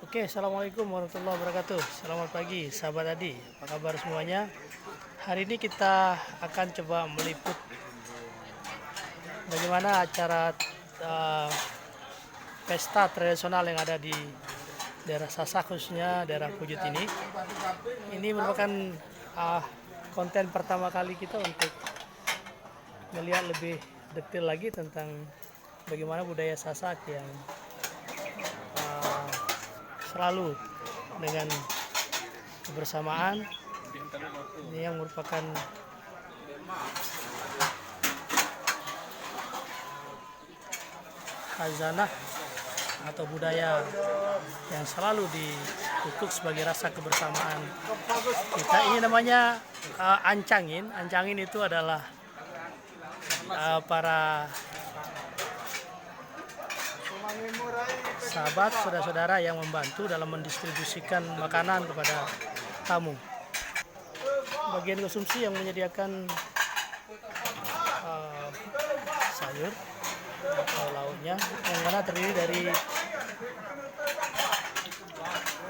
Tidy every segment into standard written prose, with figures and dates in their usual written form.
Oke, assalamualaikum warahmatullahi wabarakatuh. Selamat pagi, sahabat Adi. Apa kabar semuanya? Hari ini kita akan coba meliput bagaimana acara pesta tradisional yang ada di daerah Sasak, khususnya daerah Pujut ini. Ini merupakan konten pertama kali kita untuk melihat lebih detail lagi tentang bagaimana budaya Sasak yang selalu dengan kebersamaan. Ini yang merupakan khazanah atau budaya yang selalu dikutuk sebagai rasa kebersamaan kita. Ini namanya ancangin. Ancangin itu adalah para sahabat, saudara-saudara yang membantu dalam mendistribusikan makanan kepada tamu. Bagian konsumsi yang menyediakan sayur atau lauknya, yang mana terdiri dari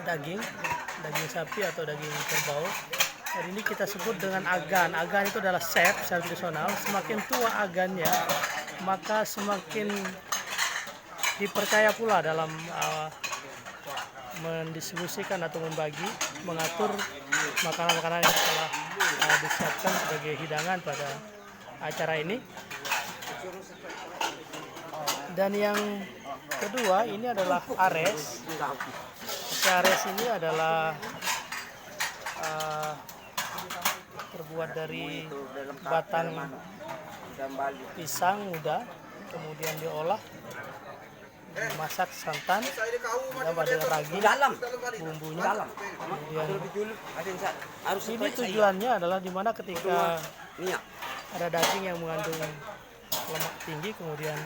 daging sapi atau daging kerbau. Hari ini kita sebut dengan agan. Agan itu adalah sep secara tradisional. Semakin tua agannya, maka semakin dipercaya pula dalam mendistribusikan atau mengatur makanan-makanan yang telah disiapkan sebagai hidangan pada acara ini. Dan yang kedua, ini adalah ares. Ares ini adalah terbuat dari batang pisang muda, kemudian diolah, masak santan, tambah dengan ragi, bumbunya. Kemudian ini tujuannya adalah dimana ketika ada daging yang mengandung lemak tinggi, kemudian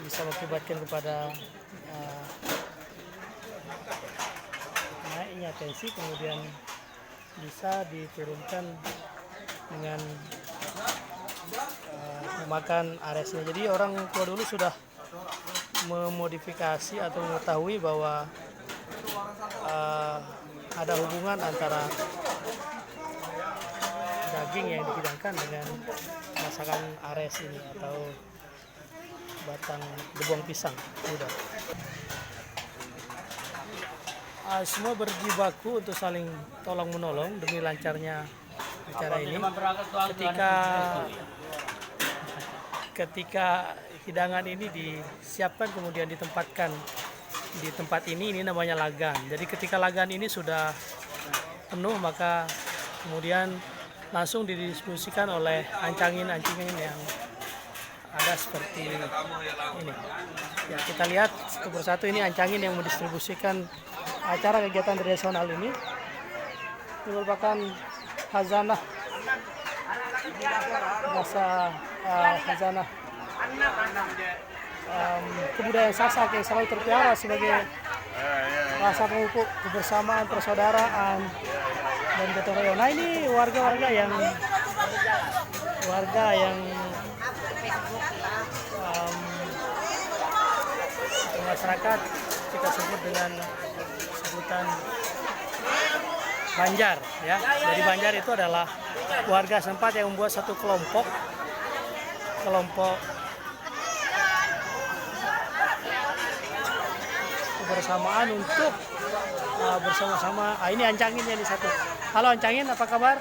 bisa mengakibatkan kepada naiknya tensi, kemudian bisa diturunkan dengan memakan aresnya. Jadi orang tua dulu sudah memodifikasi atau mengetahui bahwa ada hubungan antara daging yang dihidangkan dengan masakan ares ini atau batang gebuang pisang muda. Semua berjibaku untuk saling tolong menolong demi lancarnya acara ini. Ketika hidangan ini disiapkan kemudian ditempatkan di tempat ini namanya lagan. Jadi ketika lagan ini sudah penuh, maka kemudian langsung didistribusikan oleh ancangin-ancangin yang ada seperti ini. Ya, kita lihat satu persatu, ini ancangin yang mendistribusikan acara kegiatan tradisional ini. Ini merupakan khazanah khazanah kebudayaan Sasak yang selalu terpiara sebagai rasa pemupuk kebersamaan, persaudaraan, dan gotong royong. Nah, ini warga yang masyarakat kita sebut dengan sebutan Banjar, ya. Jadi Banjar itu adalah warga setempat yang membuat satu kelompok kebersamaan untuk bersama-sama. Ini ancanginnya di satu. Halo Ancangin, apa kabar?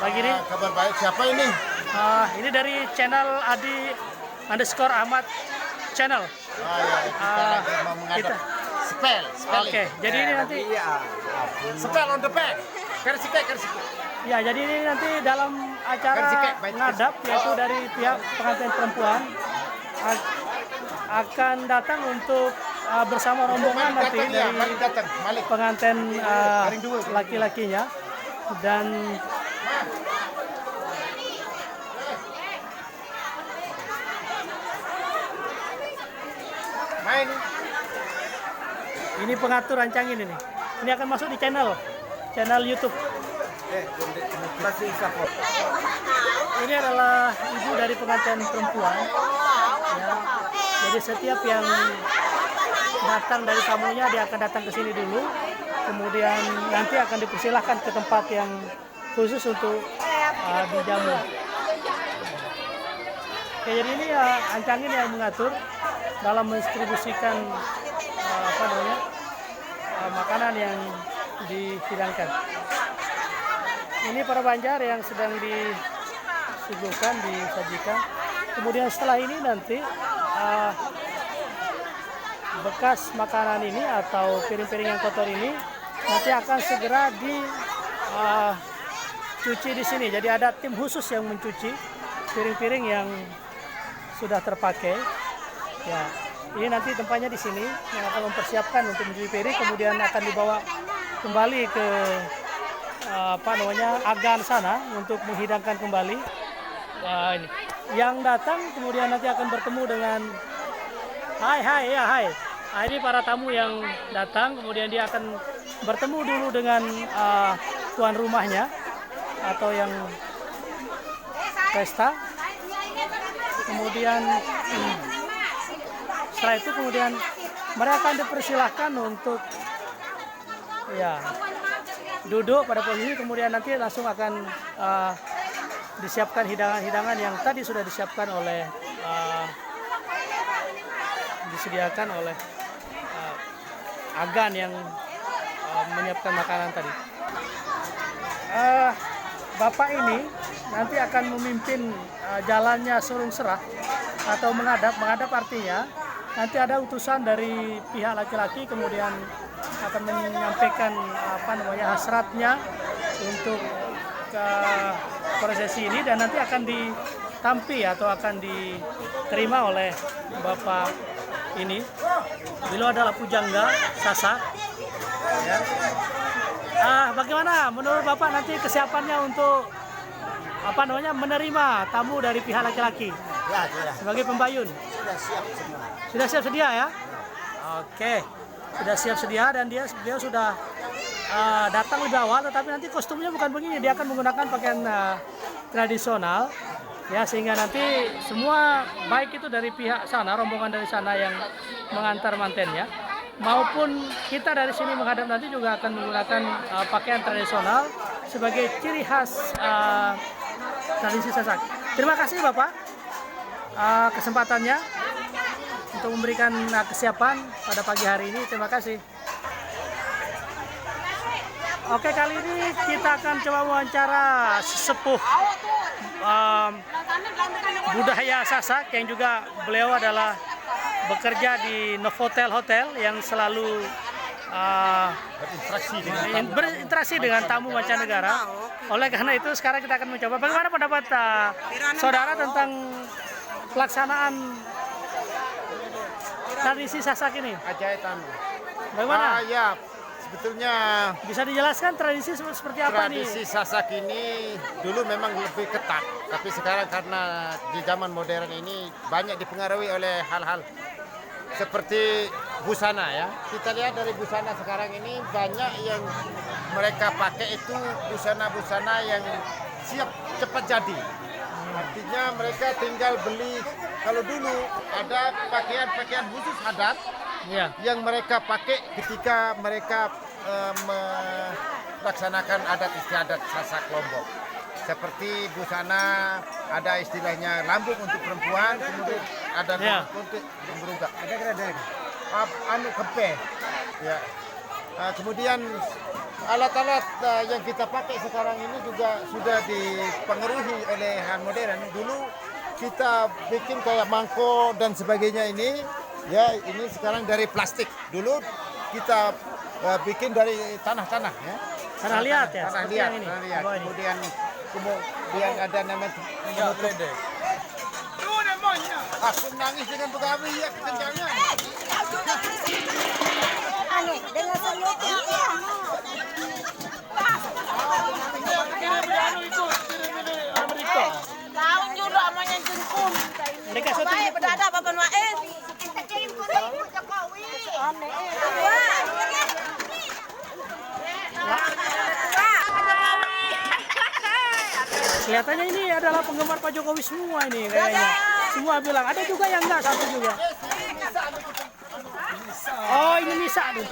Pagi ini? Kabar baik. Siapa ini? Ini dari channel Adi_Ahmad channel. Kita lagi mau menghadap spell. Oke, jadi ini nanti Spell on the back. Versi K. ya, jadi ini nanti dalam acara ngadap, yaitu dari pihak pengantin perempuan akan datang untuk bersama rombongan nanti dari pengantin laki-lakinya, dan main. Ini pengatur ancangin ini. Ini akan masuk di channel YouTube. Ini adalah ibu dari pengantin perempuan. Ya. Jadi setiap yang datang dari tamunya, dia akan datang ke sini dulu, kemudian nanti akan dipersilahkan ke tempat yang khusus untuk dijamu. Oke, jadi ini Ancangin yang mengatur dalam mendistribusikan makanan yang dihidangkan. Ini para banjar yang sedang disuguhkan, disajikan. Kemudian setelah ini nanti bekas makanan ini atau piring-piring yang kotor ini nanti akan segera dicuci di sini. Jadi ada tim khusus yang mencuci piring-piring yang sudah terpakai. Ya, ini nanti tempatnya di sini yang akan mempersiapkan untuk mencuci piring, kemudian akan dibawa kembali ke agan sana untuk menghidangkan kembali. Ini yang datang kemudian nanti akan bertemu dengan hai. Ini para tamu yang datang, kemudian dia akan bertemu dulu dengan tuan rumahnya atau yang pesta. Kemudian setelah itu kemudian mereka akan dipersilahkan untuk duduk pada posisi, kemudian nanti langsung akan disiapkan hidangan-hidangan yang tadi sudah disediakan oleh agan yang menyiapkan makanan tadi. Bapak ini nanti akan memimpin jalannya Sulung Serah atau menghadap artinya nanti ada utusan dari pihak laki-laki, kemudian akan menyampaikan hasratnya untuk ke prosesi ini, dan nanti akan ditampi atau akan diterima oleh Bapak ini. Beliau adalah pujangga Sasak. Ya. Bagaimana menurut Bapak nanti kesiapannya untuk menerima tamu dari pihak laki-laki? Ya, sudah. Sebagai pembayun. Sudah siap semua. Sudah siap sedia ya? Oke. Sudah siap sedia, dan beliau sudah datang lebih awal, tetapi nanti kostumnya bukan begini, dia akan menggunakan pakaian tradisional ya, sehingga nanti semua baik itu dari pihak sana, rombongan dari sana yang mengantar mantennya, maupun kita dari sini menghadap nanti juga akan menggunakan pakaian tradisional sebagai ciri khas tradisi Sasak. Terima kasih Bapak kesempatannya untuk memberikan kesiapan pada pagi hari ini. Terima kasih. Oke, kali ini kita akan coba wawancara sesepuh budaya Sasak yang juga beliau adalah bekerja di Novotel Hotel yang selalu berinteraksi dengan tamu mancanegara. Oleh karena itu sekarang kita akan mencoba. Bagaimana pendapat saudara tentang pelaksanaan tradisi Sasak ini? Ajaitan. Bagaimana? Ya, sebetulnya Bisa dijelaskan tradisi seperti apa nih? tradisi Sasak ini dulu memang lebih ketat, tapi sekarang karena di zaman modern ini banyak dipengaruhi oleh hal-hal seperti busana ya. Kita lihat dari busana sekarang ini banyak yang mereka pakai itu busana-busana yang siap cepat jadi. Artinya mereka tinggal beli. Kalau dulu ada pakaian-pakaian khusus adat yang mereka pakai ketika mereka melaksanakan adat istiadat Sasak Lombok. Seperti busana, ada istilahnya lambung untuk perempuan, kemudian ada untuk berunggak. Ada kepe. Ya. Kemudian alat-alat yang kita pakai sekarang ini juga sudah dipengaruhi oleh hal modern. Dulu kita bikin kayak mangkok dan sebagainya ini, ya ini sekarang dari plastik. Dulu kita bikin dari tanah-tanah ya. Tanah liat ya. Tanah liat. Kemudian ada nama penutup. Aku nangis dengan begawi ya kencangnya. Aneh, dengan selutnya. Tahu juga namanya jengkung. Mereka satu Baik, berdada Bapak Nuain. Kita kirim ke Jokowi. Aneh. Kelihatannya ini adalah penggemar Pak Jokowi semua ini kayaknya. Semua bilang, ada juga yang enggak, satu juga. Oh, ini Nisa nih.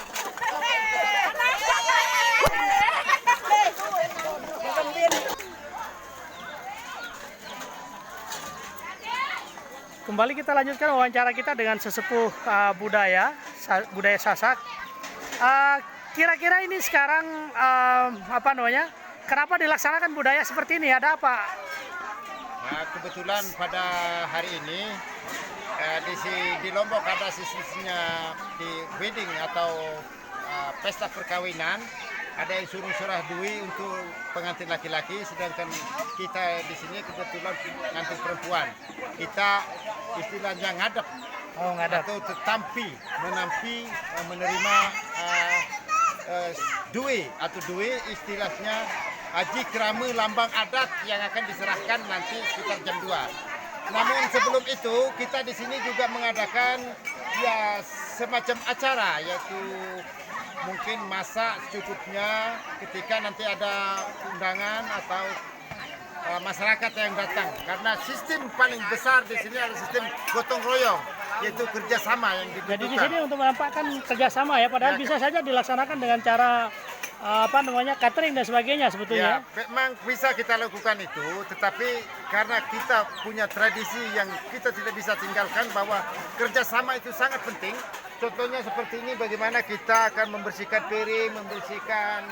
Kembali kita lanjutkan wawancara kita dengan sesepuh budaya Sasak. Kira-kira ini sekarang apa namanya? Kenapa dilaksanakan budaya seperti ini? Ada apa? Nah, kebetulan pada hari ini di Lombok ada sistemnya di wedding atau pesta perkawinan. Ada yang suruh surah dui untuk pengantin laki-laki, sedangkan kita di sini kebetulan pengantin perempuan. Kita istilahnya ngadep, atau tetampi, menampi, menerima dui atau dui istilahnya haji kerama lambang adat yang akan diserahkan nanti sekitar jam 2. Namun sebelum itu kita di sini juga mengadakan ya semacam acara, yaitu mungkin masak secukupnya ketika nanti ada undangan atau masyarakat yang datang. Karena sistem paling besar di sini adalah sistem gotong royong, yaitu kerjasama yang dibutuhkan. Jadi di sini untuk menampakkan kerjasama ya, padahal bisa saja dilaksanakan dengan cara apa namanya catering dan sebagainya sebetulnya. Ya, memang bisa kita lakukan itu, tetapi karena kita punya tradisi yang kita tidak bisa tinggalkan bahwa kerjasama itu sangat penting. Contohnya seperti ini, bagaimana kita akan membersihkan piring, membersihkan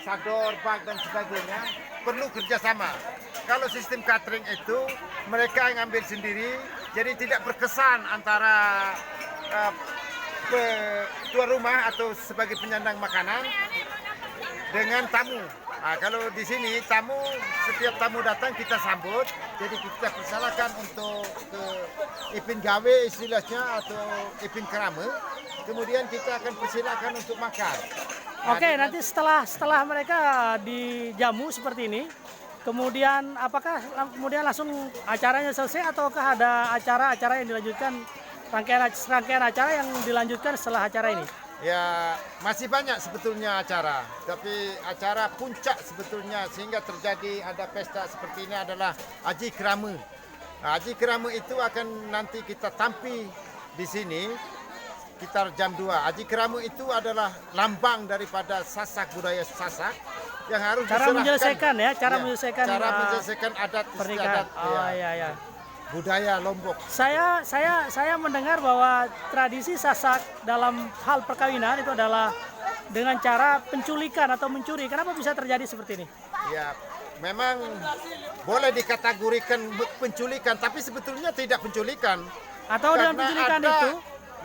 sador, bak dan sebagainya, perlu kerjasama. Kalau sistem catering itu mereka yang ambil sendiri, jadi tidak berkesan antara tuan rumah atau sebagai penyandang makanan dengan tamu. Nah, kalau di sini setiap tamu datang kita sambut, jadi kita persilakan untuk ke ipin gawe istilahnya atau ipin kerama. Kemudian kita akan persilakan untuk makan. Oke, nanti setelah mereka dijamu seperti ini, kemudian apakah kemudian langsung acaranya selesai ataukah ada acara-acara yang dilanjutkan, rangkaian acara yang dilanjutkan setelah acara ini? Ya, masih banyak sebetulnya acara, tapi acara puncak sebetulnya sehingga terjadi ada pesta seperti ini adalah Haji Kerama. Nah, Haji Kerama itu akan nanti kita tampi di sini sekitar jam 2. Haji Kerama itu adalah lambang daripada Sasak, budaya Sasak yang harus menyelesaikan ya, cara menyelesaikan adat pernikahan. istiadat Ya. Budaya Lombok. Saya mendengar bahwa tradisi Sasak dalam hal perkawinan itu adalah dengan cara penculikan atau mencuri. Kenapa bisa terjadi seperti ini? Ya, memang boleh dikategorikan penculikan, tapi sebetulnya tidak penculikan. Atau dengan penculikan itu,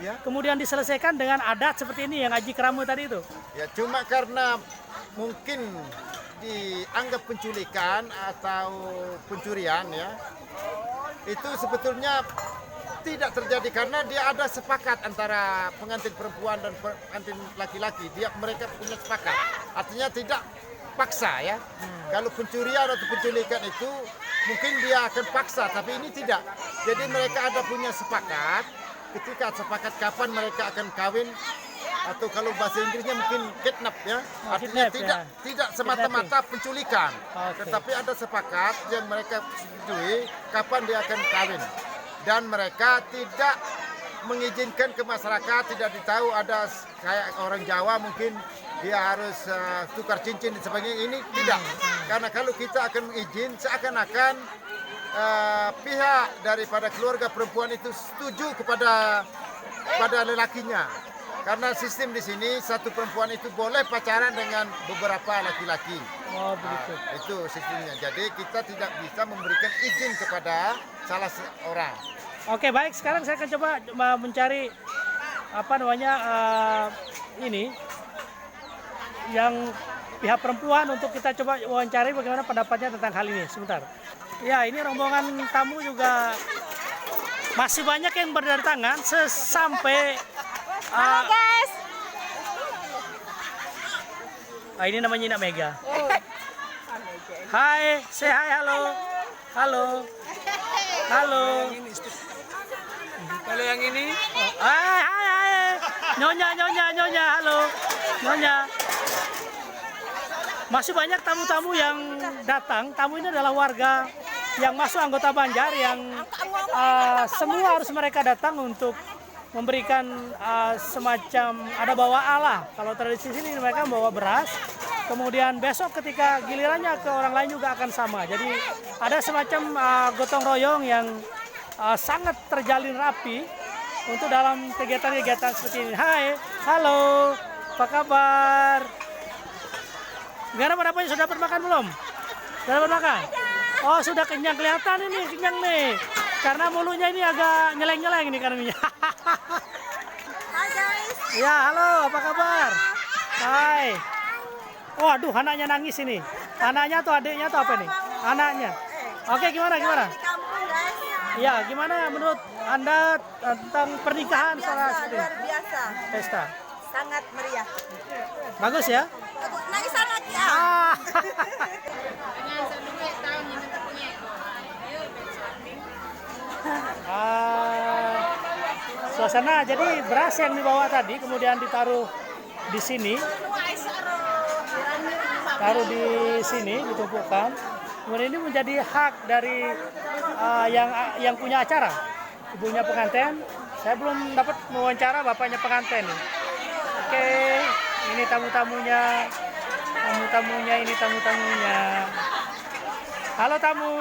ya, kemudian diselesaikan dengan adat seperti ini yang Haji Kerama tadi itu. Ya, cuma karena mungkin dianggap penculikan atau pencurian ya. Itu sebetulnya tidak terjadi karena dia ada sepakat antara pengantin perempuan dan pengantin laki-laki. Mereka punya sepakat. Artinya tidak paksa ya. Kalau pencurian atau penculikan itu mungkin dia akan paksa, tapi ini tidak. Jadi mereka ada punya sepakat. Ketika sepakat kapan mereka akan kawin, atau kalau bahasa Inggrisnya mungkin kidnap ya. Artinya tidak semata-mata penculikan, tetapi ada sepakat yang mereka setujui kapan dia akan kawin. Dan mereka tidak mengizinkan ke masyarakat, tidak ditahu ada kayak orang Jawa mungkin dia harus tukar cincin dan sebagainya. Ini tidak. Karena kalau kita akan mengizin seakan-akan pihak daripada keluarga perempuan itu setuju kepada lelakinya. Karena sistem di sini satu perempuan itu boleh pacaran dengan beberapa laki-laki. Oh, begitu. Nah, itu sistemnya. Jadi kita tidak bisa memberikan izin kepada salah seorang. Oke, baik. Sekarang saya akan coba mencari apa namanya ini yang pihak perempuan untuk kita coba wawancari bagaimana pendapatnya tentang hal ini. Sebentar. Ya, ini rombongan tamu juga masih banyak yang berdatangan sampai Halo guys. Ini namanya Ina Mega. Hai, say hi, halo. Halo. Halo. Kalau yang ini, Hai. Nyonya, halo. Nyonya. Masih banyak tamu-tamu yang datang. Tamu ini adalah warga yang masuk anggota Banjar yang semua harus mereka datang untuk memberikan semacam ada bawa Allah. Kalau tradisi sini mereka membawa beras, kemudian besok ketika gilirannya ke orang lain juga akan sama. Jadi ada semacam gotong royong yang sangat terjalin rapi untuk dalam kegiatan-kegiatan seperti ini. Hai, halo, apa kabar? Gimana pendampingnya, sudah dapat makan belum? Sudah dapat makan? Oh, sudah kenyang, kelihatan ini kenyang nih. Karena mulutnya ini agak nyeleng-nyeleng ini karena. Hai guys. Ya, halo, apa kabar? Hai. Oh, aduh, anaknya nangis ini. Anaknya atau adiknya atau apa nih? Anaknya. Oke, gimana? Di kampung guys. Ya, gimana menurut Anda tentang pernikahan secara seperti Luar biasa. pesta? Sangat meriah. Bagus ya? Nangis lagi ya. Ah. Suasana jadi beras yang dibawa tadi kemudian ditaruh di sini, ditumpukan. Kemudian ini menjadi hak dari yang punya acara, ibunya pengantin. Saya belum dapat mewawancara bapaknya pengantin. Oke, ini tamu-tamunya, ini tamu-tamunya. Halo tamu.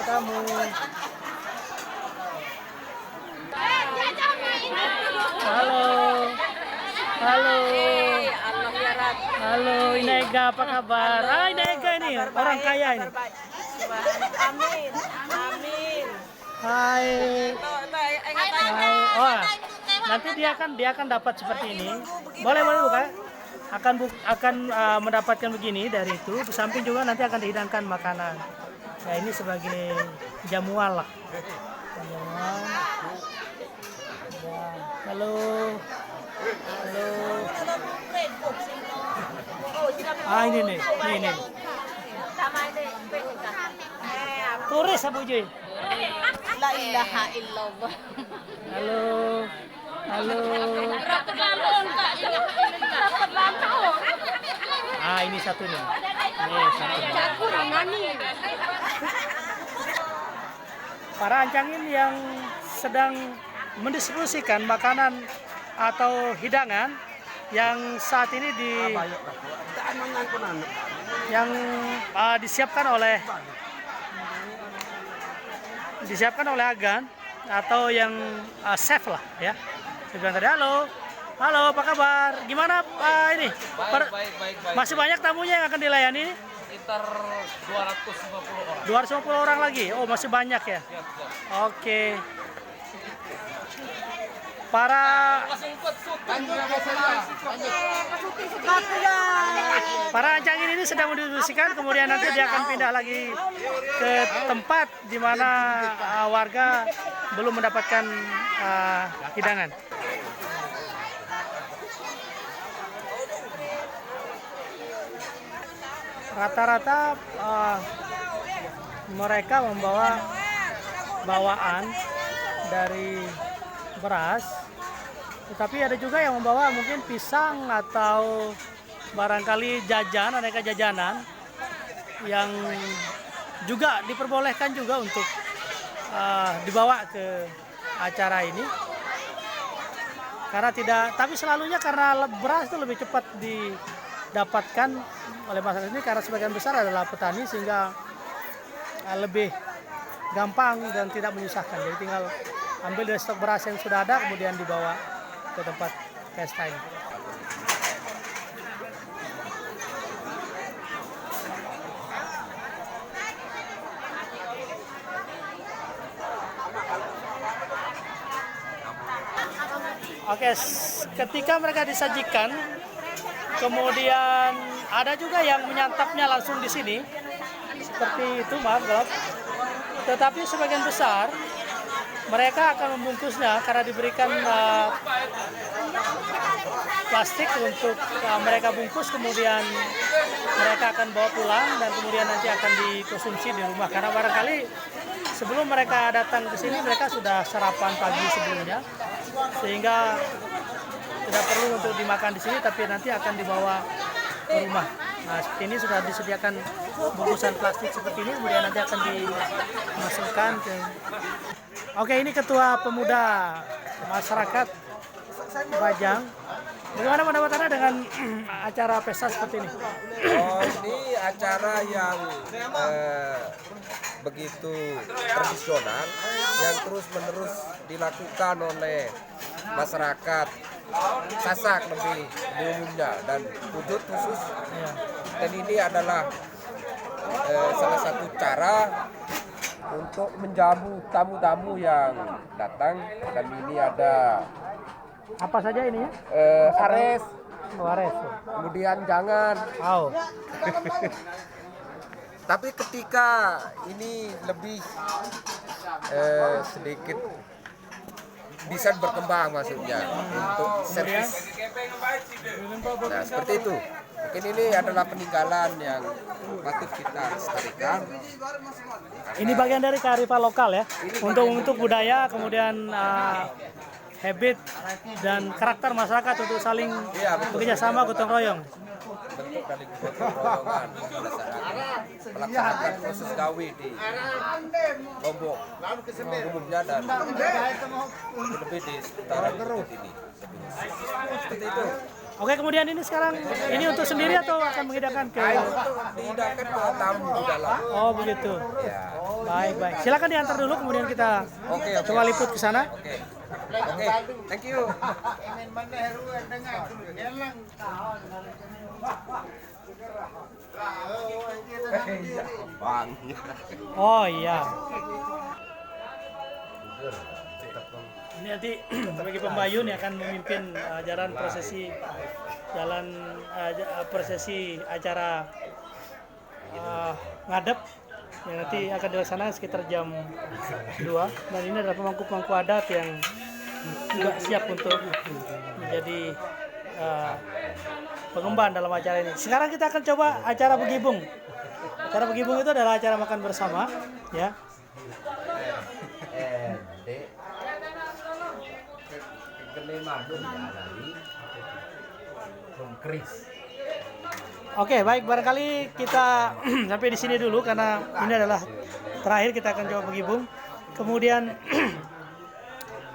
Tamu. Halo. Halo. Halo, Inega, apa kabar? Ah, Inega ini orang kaya ini. Amin. Amin. Hai. Hai. Oh, nanti dia akan dapat seperti ini. Boleh buka. Akan mendapatkan begini dari itu. Di samping juga nanti akan dihidangkan makanan. Ya, ini sebagai jamuan lah. Jamuan. Ya. Halo. Halo. Ini nih. Turis Abu Joy. La ilaha illallah. Halo. Halo. Ini satu nih. Ini satu. Para ancangin yang sedang mendistribusikan makanan atau hidangan yang saat ini disiapkan oleh agan atau yang chef lah ya. Saya bilang tadi halo apa kabar? Gimana ini? Baik. Masih banyak tamunya yang akan dilayani ini? Sekitar 250 orang. 250 orang lagi. Oh, masih banyak ya. Siap. Oke. Para ancangin ini sedang mendistribusikan, kemudian nanti dia akan pindah lagi ke tempat di mana warga belum mendapatkan hidangan. Rata-rata mereka membawa bawaan dari beras, tetapi ada juga yang membawa mungkin pisang atau barangkali aneka jajanan yang juga diperbolehkan juga untuk dibawa ke acara ini. Tapi selalunya karena beras itu lebih cepat didapatkan oleh masyarakat ini karena sebagian besar adalah petani, sehingga lebih gampang dan tidak menyusahkan. Jadi tinggal ambil dari stok beras yang sudah ada kemudian dibawa ke tempat pesta ini. Oke, ketika mereka disajikan, kemudian ada juga yang menyantapnya langsung di sini, seperti itu, maaf. Tetapi sebagian besar mereka akan membungkusnya karena diberikan plastik untuk mereka bungkus, kemudian mereka akan bawa pulang dan kemudian nanti akan dikonsumsi di rumah. Karena barangkali sebelum mereka datang ke sini mereka sudah sarapan pagi sebelumnya, sehingga tidak perlu untuk dimakan di sini, tapi nanti akan dibawa ke rumah. Nah, seperti ini sudah disediakan bungkusan plastik seperti ini, kemudian nanti akan dimasukkan ke. Oke, ini Ketua Pemuda Masyarakat Bajang. Bagaimana pendapatnya dengan acara pesta seperti ini? Oh, ini acara yang begitu tradisional yang terus-menerus dilakukan oleh masyarakat Sasak lebih umumnya dan Pujut khusus. Ya. Dan ini adalah salah satu cara untuk menjamu tamu-tamu yang datang. Dan ini ada Apa saja ini ya? ares, Luares. kemudian jangan. Oh. Tapi ketika ini lebih sedikit bisa berkembang maksudnya untuk servis. Nah, seperti itu. Mungkin ini adalah peninggalan yang patut kita lestarikan. Ini bagian dari kearifan lokal ya. Untuk budaya, kemudian habit dan karakter masyarakat untuk saling bekerja sama gotong royong. Bentuk dari gotong royongan melaksanakan proses gawe di Lombok umumnya dan lebih di seputaran Pujut ini. Seperti itu. Oke, kemudian ini sekarang ini untuk sendiri atau akan menghidangkan ke? Dihidangkan ke tamu di dalam. Oh begitu. Ya. Baik. Silakan diantar dulu, kemudian kita coba liput ke sana. Oke, thank you. Oh iya. Ini nanti bagi pembayun yang akan memimpin jalan prosesi prosesi acara ngadep yang nanti akan dilaksanakan sekitar jam 2, dan ini adalah pemangku-pemangku adat yang juga siap untuk menjadi pengemban dalam acara ini. Sekarang kita akan coba acara begibung. Acara begibung itu adalah acara makan bersama, ya. Oke, baik, barangkali kita sampai di sini dulu karena ini adalah terakhir kita akan coba begibung. Kemudian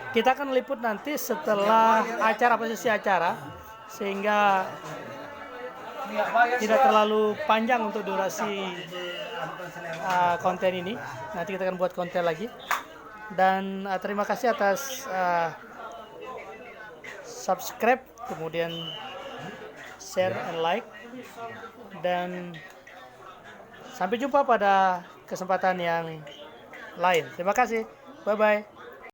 kita akan liput nanti setelah acara, posisi acara, sehingga tidak terlalu panjang untuk durasi konten ini. Nanti kita akan buat konten lagi. Dan terima kasih atas subscribe, kemudian share and like, dan sampai jumpa pada kesempatan yang lain. Terima kasih, bye bye.